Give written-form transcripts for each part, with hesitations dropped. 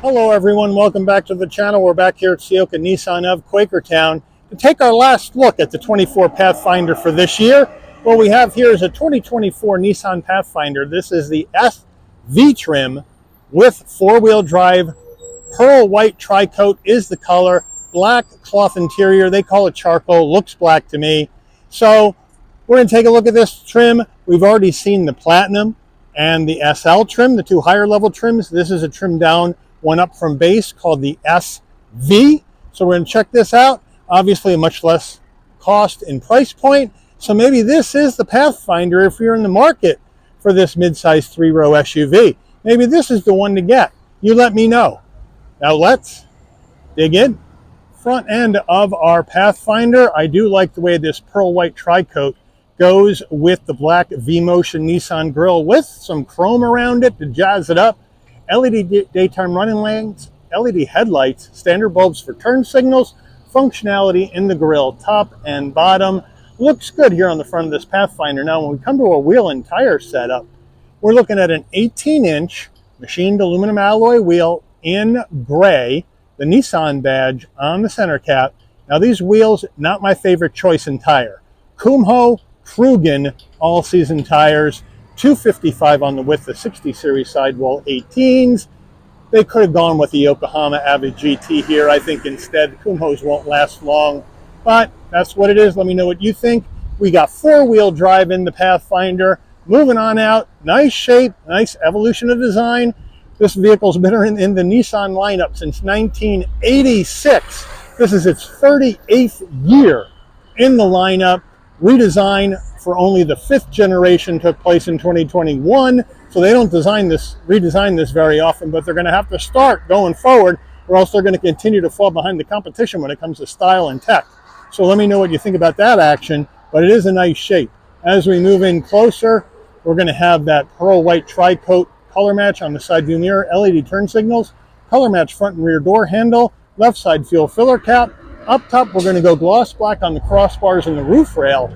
Hello everyone, welcome back to the channel. We're back here at Ciocca Nissan of Quakertown to take our last look at the 24 Pathfinder for this year. What we have here is a 2024 Nissan Pathfinder. This is the SV trim with four-wheel drive. Pearl white tri-coat is the color. Black cloth interior, they call it charcoal, looks black to me. So we're going to take a look at this trim. We've already seen the Platinum and the SL trim, the two higher level trims. This is a trim down, one up from base called the SV. So we're going to check this out. Obviously a much less cost and price point. So maybe this is the Pathfinder if you're in the market for this mid-size three-row SUV. Maybe this is the one to get. You let me know. Now let's dig in. Front end of our Pathfinder. I do like the way this pearl white tri-coat goes with the black V-Motion Nissan grille with some chrome around it to jazz it up. LED daytime running lights, LED headlights, standard bulbs for turn signals, functionality in the grille, top and bottom. Looks good here on the front of this Pathfinder. Now, when we come to a wheel and tire setup, we're looking at an 18-inch machined aluminum alloy wheel in gray, the Nissan badge on the center cap. Now, these wheels, not my favorite choice in tire. Kumho Krugen all-season tires. 255 on the width of 60 series sidewall 18s. They could have gone with the Yokohama Avid GT here. I think instead Kumho's won't last long, but that's what it is. Let me know what you think. We got four-wheel drive in the Pathfinder. Moving on out, nice shape, nice evolution of design. This vehicle's been in the Nissan lineup since 1986. This is its 38th year in the lineup. Redesign for only the 5th generation took place in 2021, so they don't redesign this very often, but they're going to have to start going forward, or else they're going to continue to fall behind the competition when it comes to style and tech. So let me know what you think about that action, but it is a nice shape. As we move in closer, we're going to have that pearl white tri-coat color match on the side view mirror, LED turn signals, color match front and rear door handle, left side fuel filler cap. Up top, we're going to go gloss black on the crossbars and the roof rail.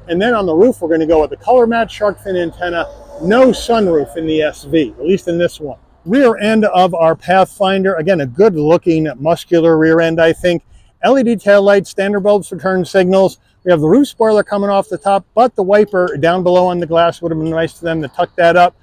And then on the roof, we're going to go with the color match shark fin antenna. No sunroof in the SV, at least in this one. Rear end of our Pathfinder. Again, a good looking muscular rear end, I think. LED tail lights, standard bulbs for turn signals. We have the roof spoiler coming off the top, but the wiper down below on the glass would have been nice to them to tuck that up.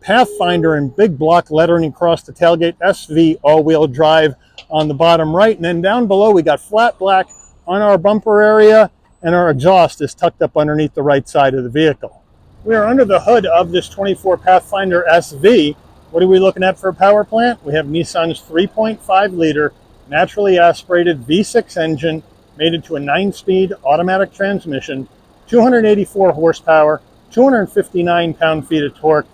Pathfinder in big block lettering across the tailgate. SV all-wheel drive on the bottom right. And then down below, we got flat black on our bumper area, and our exhaust is tucked up underneath the right side of the vehicle. We are under the hood of this 24 Pathfinder SV. What are we looking at for a power plant? We have Nissan's 3.5 liter naturally aspirated V6 engine made into a 9-speed automatic transmission, 284 horsepower, 259 pound-feet of torque,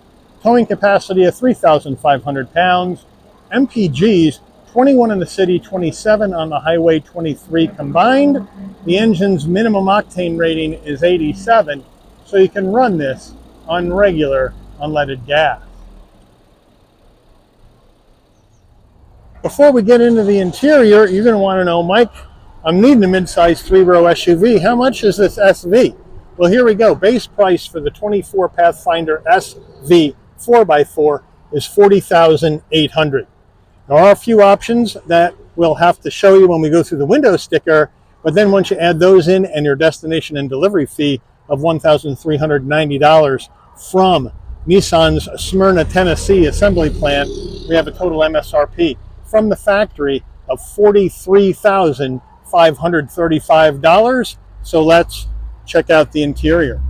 towing capacity of 3,500 pounds, MPGs 21 in the city, 27 on the highway, 23 combined. The engine's minimum octane rating is 87, so you can run this on regular unleaded gas. Before we get into the interior, you're going to want to know, Mike, I'm needing a mid-size three-row SUV. How much is this SV? Well, here we go. Base price for the 24 Pathfinder SV 4x4 is $40,800. There are a few options that we'll have to show you when we go through the window sticker, but then once you add those in and your destination and delivery fee of $1,390 from Nissan's Smyrna, Tennessee assembly plant, we have a total MSRP from the factory of $43,535. So let's check out the interior.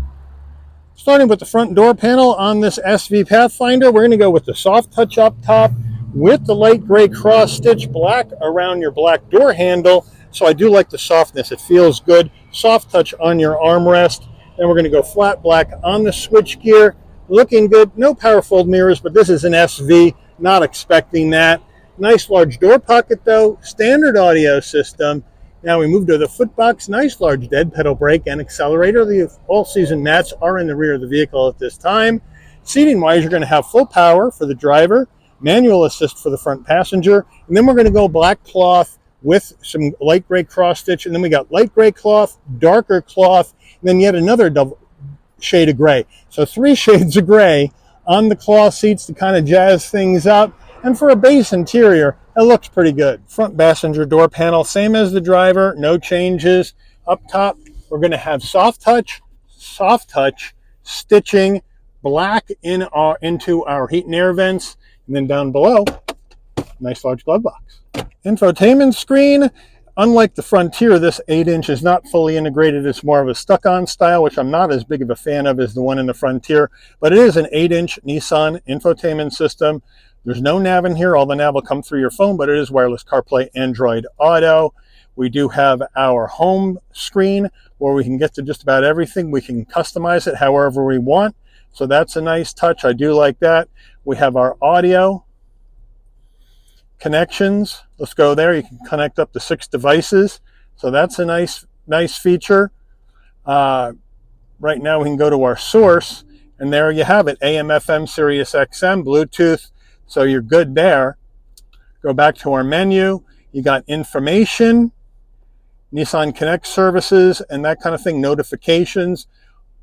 Starting with the front door panel on this SV Pathfinder, we're going to go with the soft touch up top with the light gray cross stitch black around your black door handle. So I do like the softness. It feels good. Soft touch on your armrest. Then we're going to go flat black on the switch gear. Looking good. No power fold mirrors, but this is an SV. Not expecting that. Nice large door pocket though. Standard audio system. Now we move to the footbox. Nice large dead pedal brake and accelerator. The all-season mats are in the rear of the vehicle at this time. Seating-wise, you're going to have full power for the driver, manual assist for the front passenger, and then we're going to go black cloth with some light gray cross stitch, and then we got light gray cloth, darker cloth, and then yet another double shade of gray. So 3 shades of gray on the cloth seats to kind of jazz things up. And for a base interior, it looks pretty good. Front passenger door panel, same as the driver, no changes. Up top, we're going to have soft touch stitching, black into our heat and air vents. And then down below, nice large glove box. Infotainment screen. Unlike the Frontier, this 8-inch is not fully integrated. It's more of a stuck-on style, which I'm not as big of a fan of as the one in the Frontier. But it is an 8-inch Nissan infotainment system. There's no nav in here. All the nav will come through your phone, but it is wireless CarPlay, Android Auto. We do have our home screen where we can get to just about everything. We can customize it however we want. So that's a nice touch. I do like that. We have our audio connections. Let's go there. You can connect up to 6 devices. So that's a nice feature. Right now we can go to our source, and there you have it. AM, FM, Sirius XM, Bluetooth. So you're good there. Go back to our menu. You got information, Nissan Connect services, and that kind of thing, notifications.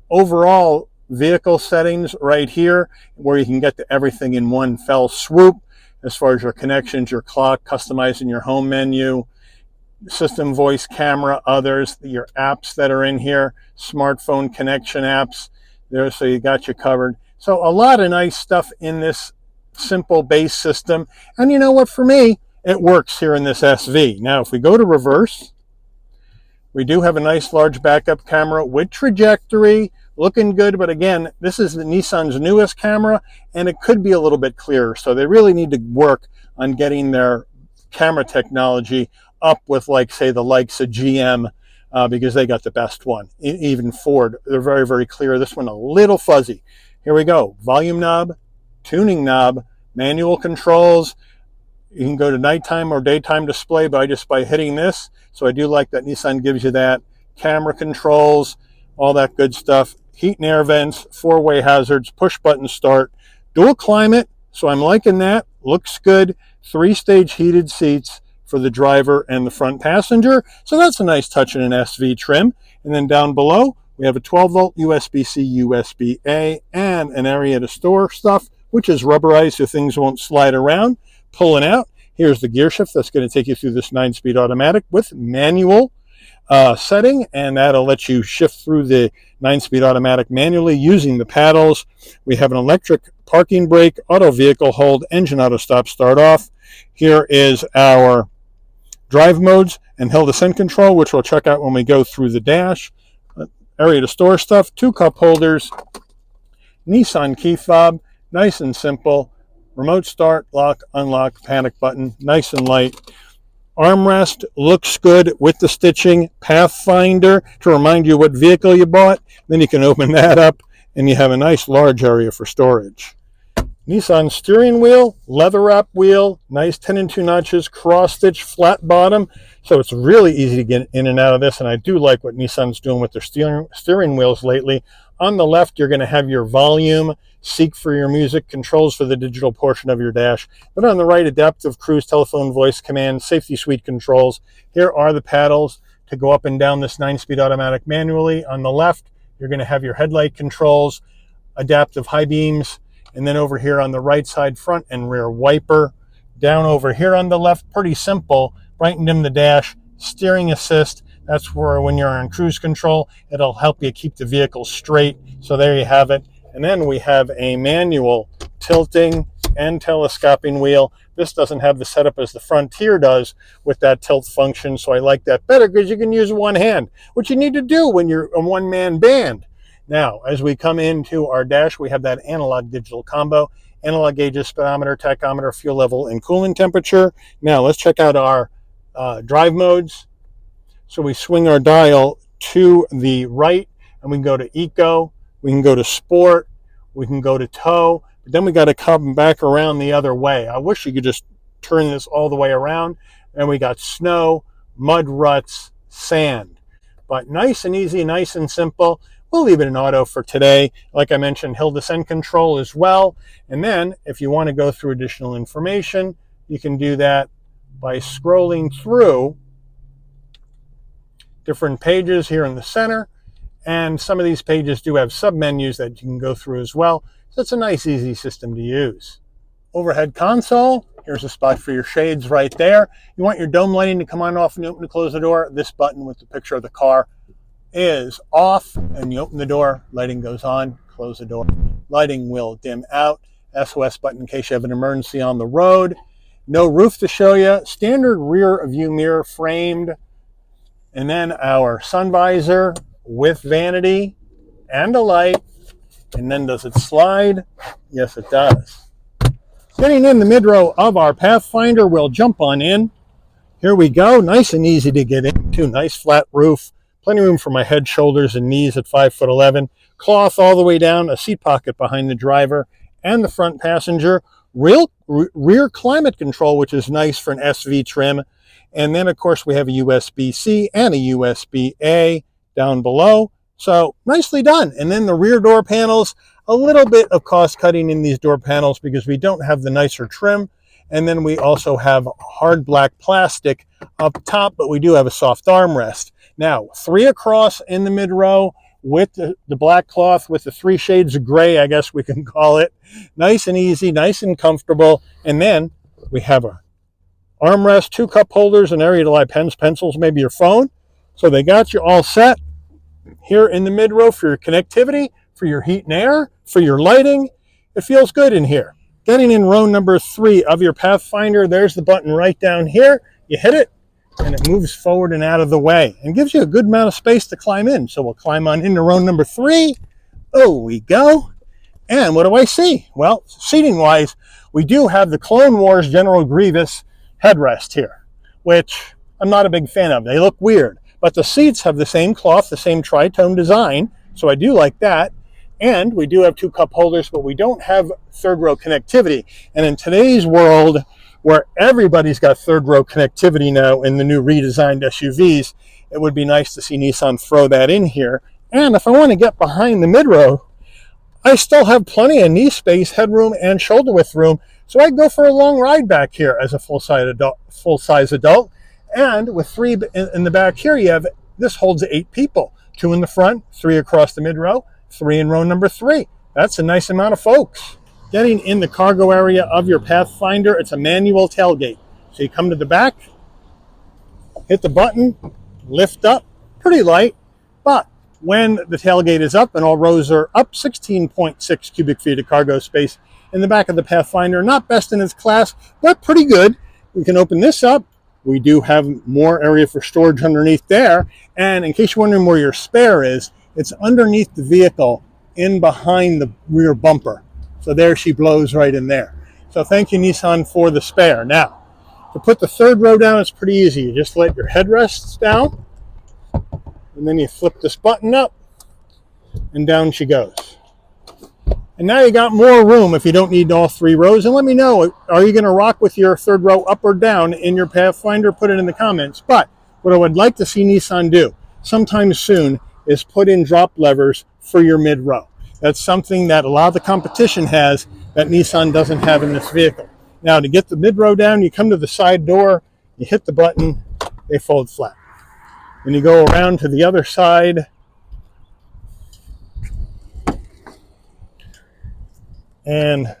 Overall vehicle settings right here, where you can get to everything in one fell swoop. As far as your connections, your clock, customizing your home menu, system voice, camera, others, your apps that are in here, smartphone connection apps there, so you got you covered. So a lot of nice stuff in this simple base system. And you know what, for me, it works here in this SV. Now, if we go to reverse, we do have a nice large backup camera with trajectory, looking good, but again, this is the Nissan's newest camera, and it could be a little bit clearer. So they really need to work on getting their camera technology up with, like, say, the likes of GM, because they got the best one. Even Ford, they're very, very clear. This one a little fuzzy. Here we go. Volume knob, tuning knob, manual controls. You can go to nighttime or daytime display just by hitting this. So I do like that Nissan gives you that. Camera controls, all that good stuff. Heat and air vents, 4-way hazards, push button start, dual climate. So I'm liking that. Looks good. 3-stage heated seats for the driver and the front passenger. So that's a nice touch in an SV trim. And then down below, we have a 12-volt USB-C, USB-A, and an area to store stuff, which is rubberized so things won't slide around. Pulling out, here's the gear shift that's going to take you through this 9-speed automatic with manual setting, and that'll let you shift through the 9-speed automatic manually using the paddles. We have an electric parking brake, auto vehicle hold, engine auto stop start off. Here is our drive modes and hill descent control, which we'll check out when we go through the dash. Area to store stuff, 2 cup holders, Nissan key fob, nice and simple. Remote start, lock, unlock, panic button, nice and light. Armrest looks good with the stitching. Pathfinder to remind you what vehicle you bought. Then you can open that up and you have a nice large area for storage. Nissan steering wheel, leather wrap wheel, nice 10 and 2 notches, cross stitch, flat bottom. So it's really easy to get in and out of this. And I do like what Nissan's doing with their steering wheels lately. On the left, you're going to have your volume, seek for your music, controls for the digital portion of your dash. But on the right, adaptive cruise, telephone, voice command, safety suite controls. Here are the paddles to go up and down this 9-speed automatic manually. On the left, you're going to have your headlight controls, adaptive high beams, and then over here on the right side, front and rear wiper. Down over here on the left, pretty simple, bright and dim the dash, steering assist. That's where when you're on cruise control, it'll help you keep the vehicle straight. So there you have it. And then we have a manual tilting and telescoping wheel. This doesn't have the setup as the Frontier does with that tilt function. So I like that better because you can use one hand, which you need to do when you're a one-man band. Now, as we come into our dash, we have that analog digital combo. Analog gauges, speedometer, tachometer, fuel level, and coolant temperature. Now, let's check out our drive modes. So we swing our dial to the right, and we can go to Eco, we can go to Sport, we can go to Tow, but then we got to come back around the other way. I wish you could just turn this all the way around. And we got snow, mud ruts, sand. But nice and easy, nice and simple. We'll leave it in auto for today. Like I mentioned, hill descent control as well. And then if you want to go through additional information, you can do that by scrolling through different pages here in the center. And some of these pages do have submenus that you can go through as well. So it's a nice, easy system to use. Overhead console, Here's a spot for your shades right there. You want your dome lighting to come on, off, and you open and close the door. This button with the picture of the car is off, and you open the door, lighting goes on, close the door. Lighting will dim out. SOS button in case you have an emergency on the road. No roof to show you. Standard rear view mirror framed. And then our sun visor with vanity and a light. And then does it slide? Yes, it does. Getting in the mid-row of our Pathfinder, we'll jump on in. Here we go. Nice and easy to get into. Nice flat roof. Plenty of room for my head, shoulders, and knees at 5'11". Cloth all the way down. A seat pocket behind the driver and the front passenger. Rear climate control, which is nice for an SV trim. And then, of course, we have a USB-C and a USB-A down below. So nicely done. And then the rear door panels, a little bit of cost cutting in these door panels because we don't have the nicer trim. And then we also have hard black plastic up top, but we do have a soft armrest. Now, 3 across in the mid row with the black cloth with the 3 shades of gray, I guess we can call it. Nice and easy, nice and comfortable. And then we have a armrest, 2 cup holders, an area to lie pens, pencils, maybe your phone. So they got you all set here in the mid row for your connectivity, for your heat and air, for your lighting. It feels good in here. Getting in row number 3 of your Pathfinder, there's the button right down here. You hit it and it moves forward and out of the way and gives you a good amount of space to climb in. So we'll climb on into row number 3. Oh, we go. And what do I see? Well, seating wise, we do have the Clone Wars General Grievous headrest here, which I'm not a big fan of. They look weird. But the seats have the same cloth, the same tri-tone design, so I do like that. And we do have 2 cup holders, but we don't have third row connectivity. And in today's world, where everybody's got third row connectivity now in the new redesigned SUVs, it would be nice to see Nissan throw that in here. And if I want to get behind the mid row, I still have plenty of knee space, headroom, and shoulder width room, so I go for a long ride back here as a full-size adult. And with 3 in the back here, you have, this holds 8 people. 2 in the front, 3 across the mid row, 3 in row number 3. That's a nice amount of folks. Getting in the cargo area of your Pathfinder, it's a manual tailgate. So you come to the back, hit the button, lift up, pretty light, but when the tailgate is up and all rows are up, 16.6 cubic feet of cargo space in the back of the Pathfinder. Not best in its class, but pretty good. We can open this up. We do have more area for storage underneath there. And in case you're wondering where your spare is, it's underneath the vehicle in behind the rear bumper. So there she blows right in there. So thank you, Nissan, for the spare. Now, to put the third row down, it's pretty easy. You just let your headrests down, and then you flip this button up, and down she goes. And now you got more room if you don't need all 3 rows. And let me know, are you going to rock with your third row up or down in your Pathfinder? Put it in the comments. But what I would like to see Nissan do sometime soon is put in drop levers for your mid row. That's something that a lot of the competition has that Nissan doesn't have in this vehicle. Now, to get the mid row down, you come to the side door, you hit the button, they fold flat. When you go around to the other side, and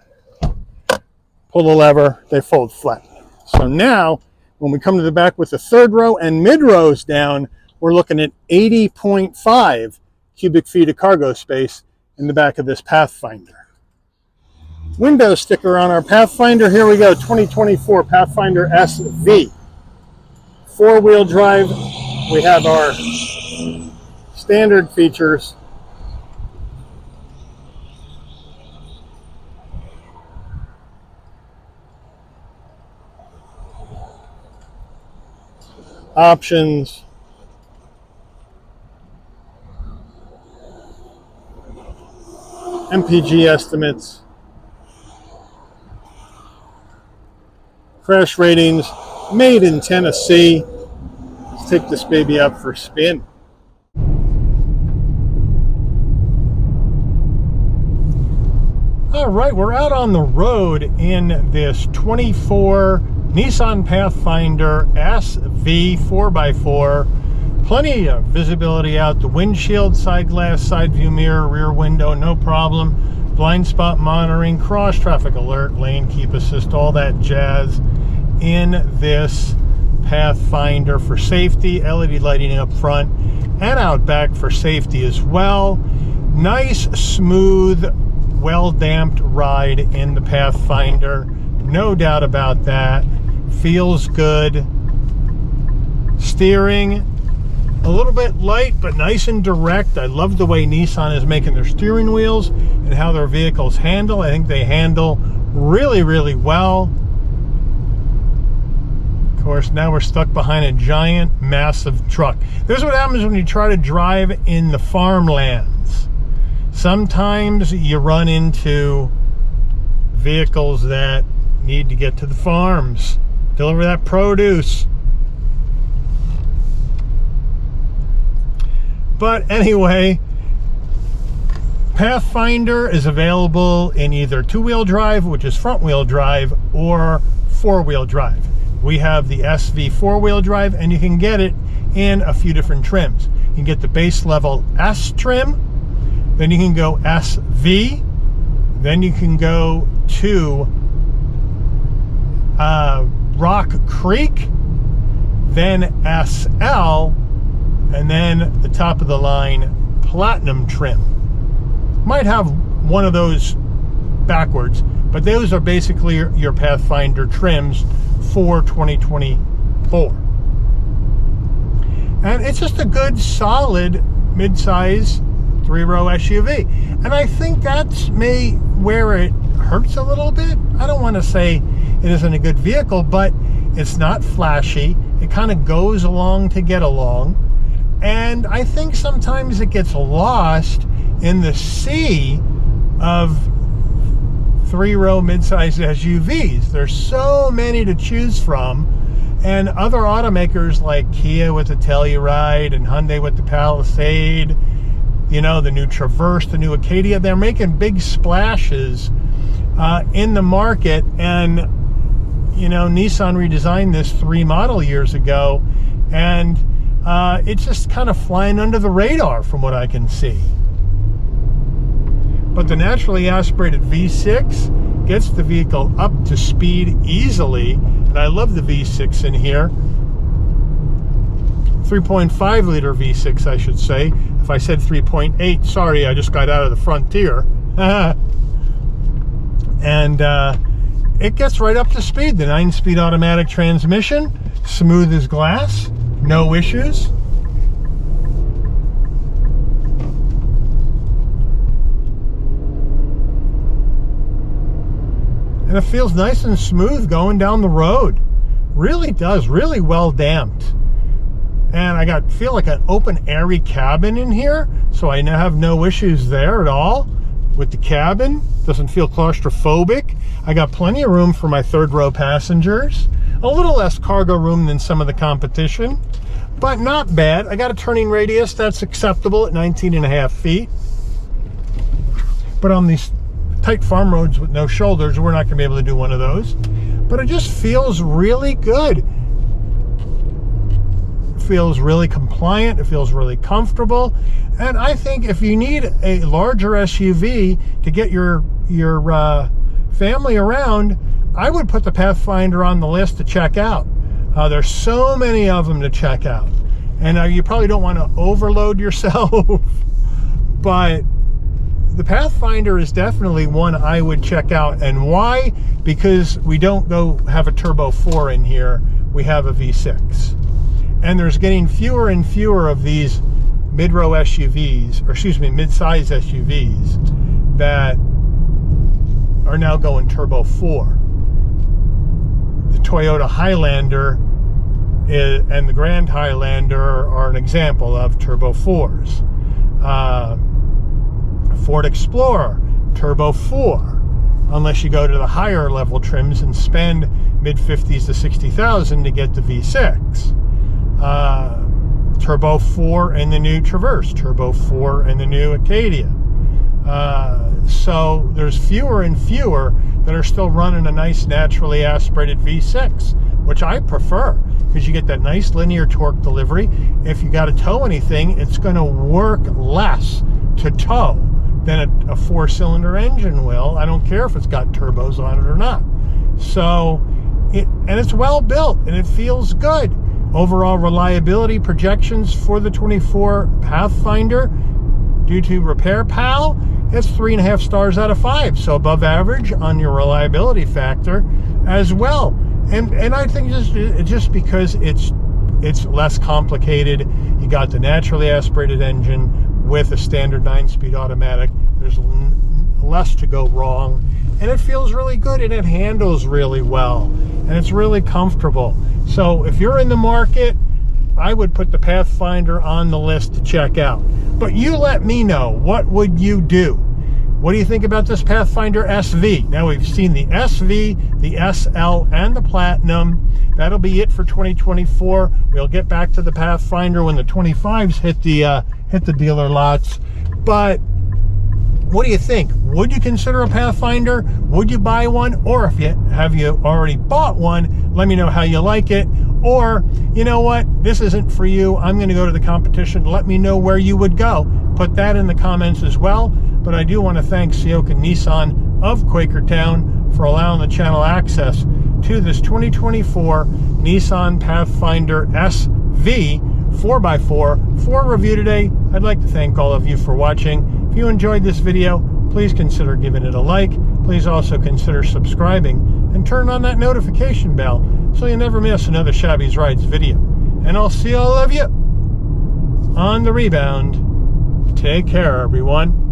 pull the lever, they fold flat. So now, when we come to the back with the third row and mid rows down, we're looking at 80.5 cubic feet of cargo space in the back of this Pathfinder. Window sticker on our Pathfinder. Here we go, 2024 Pathfinder SV. 4-wheel drive. We have our standard features. Options. MPG estimates. Crash ratings. Made in Tennessee. Let's take this baby out for a spin. All right, we're out on the road in this 24 Nissan Pathfinder SV 4x4. Plenty of visibility out the windshield, side glass, side view mirror, rear window, no problem. blind spot monitoring, cross traffic alert, lane keep assist, all that jazz in this Pathfinder for safety. LED lighting up front and out back for safety as well. Nice, smooth, well-damped ride in the Pathfinder. No doubt about that. Feels good. Steering, a little bit light, but nice and direct. I love the way Nissan is making their steering wheels and how their vehicles handle. I think they handle really, really well. Of course, now we're stuck behind a giant, massive truck. This is what happens when you try to drive in the farmlands. Sometimes you run into vehicles that need to get to the farms, deliver that produce. But anyway, Pathfinder is available in either two-wheel drive, which is front-wheel drive, or four-wheel drive. We have the SV four-wheel drive, and you can get it in a few different trims. You can get the base level S trim, then you can go SV, then you can go to Rock Creek, then SL, and then the top of the line Platinum trim. Might have one of those backwards, but those are basically your Pathfinder trims for 2024. And it's just a good, solid, mid-size three-row SUV. And I think that's where it hurts a little bit. I don't want to say it isn't a good vehicle, but it's not flashy. It kind of goes along to get along. And I think sometimes it gets lost in the sea of three-row mid-sized SUVs. There's so many to choose from, and other automakers like Kia with the Telluride and Hyundai with the Palisade, you know, the new Traverse, the new Acadia, they're making big splashes in the market. And you know, Nissan redesigned this 3 model years ago, and it's just kind of flying under the radar from what I can see. But the naturally aspirated V6 gets the vehicle up to speed easily, and I love the V6 in here. 3.5 liter V6, I should say. If I said 3.8, sorry, I just got out of the Frontier. And it gets right up to speed. The 9-speed automatic transmission, smooth as glass, no issues. And it feels nice and smooth going down the road. Really does, really well damped. And I feel like an open, airy cabin in here, so I now have no issues there at all with the cabin. Doesn't feel claustrophobic. I got plenty of room for my third row passengers. A little less cargo room than some of the competition, but not bad. I got a turning radius that's acceptable at 19.5 feet. But on these tight farm roads with no shoulders, we're not going to be able to do one of those. But it just feels really good. It feels really compliant. It feels really comfortable. And I think if you need a larger SUV to get your family around, I would put the Pathfinder on the list to check out. There's so many of them to check out. And you probably don't want to overload yourself, but the Pathfinder is definitely one I would check out. And why? Because we don't go have a Turbo 4 in here. We have a V6. And there's getting fewer and fewer of these mid-row SUVs, or excuse me, mid-size SUVs that are now going Turbo 4. The Toyota Highlander and the Grand Highlander are an example of Turbo 4s. Ford Explorer, Turbo 4, unless you go to the higher level trims and spend mid-50s to 60,000 to get the V6. Turbo 4 and the new Traverse, Turbo 4 and the new Acadia. So there's fewer and fewer that are still running a nice naturally aspirated V6, which I prefer, because you get that nice linear torque delivery. If you got to tow anything, it's going to work less to tow than a four-cylinder engine will. I don't care if it's got turbos on it or not. So, and it's well built and it feels good. Overall reliability projections for the 24 Pathfinder due to Repair Pal, it's 3.5 stars out of 5, so above average on your reliability factor as well. And I think just because it's less complicated. You got the naturally aspirated engine with a standard 9-speed automatic. There's less to go wrong, and it feels really good, and it handles really well, and it's really comfortable. So if you're in the market, I would put the Pathfinder on the list to check out. But you let me know, what would you do? What do you think about this Pathfinder SV? Now we've seen the SV, the SL, and the Platinum. That'll be it for 2024. We'll get back to the Pathfinder when the 25s hit the dealer lots. But what do you think? Would you consider a Pathfinder? Would you buy one? Or if you have you already bought one, let me know how you like it. Or, you know what, this isn't for you, I'm going to go to the competition. Let me know where you would go. Put that in the comments as well. But I do want to thank Ciocca Nissan of Quakertown for allowing the channel access to this 2024 Nissan Pathfinder SV 4x4 for review today. I'd like to thank all of you for watching. If you enjoyed this video, please consider giving it a like. Please also consider subscribing and turn on that notification bell so you never miss another Shabby's Rides video. And I'll see all of you on the rebound. Take care, everyone.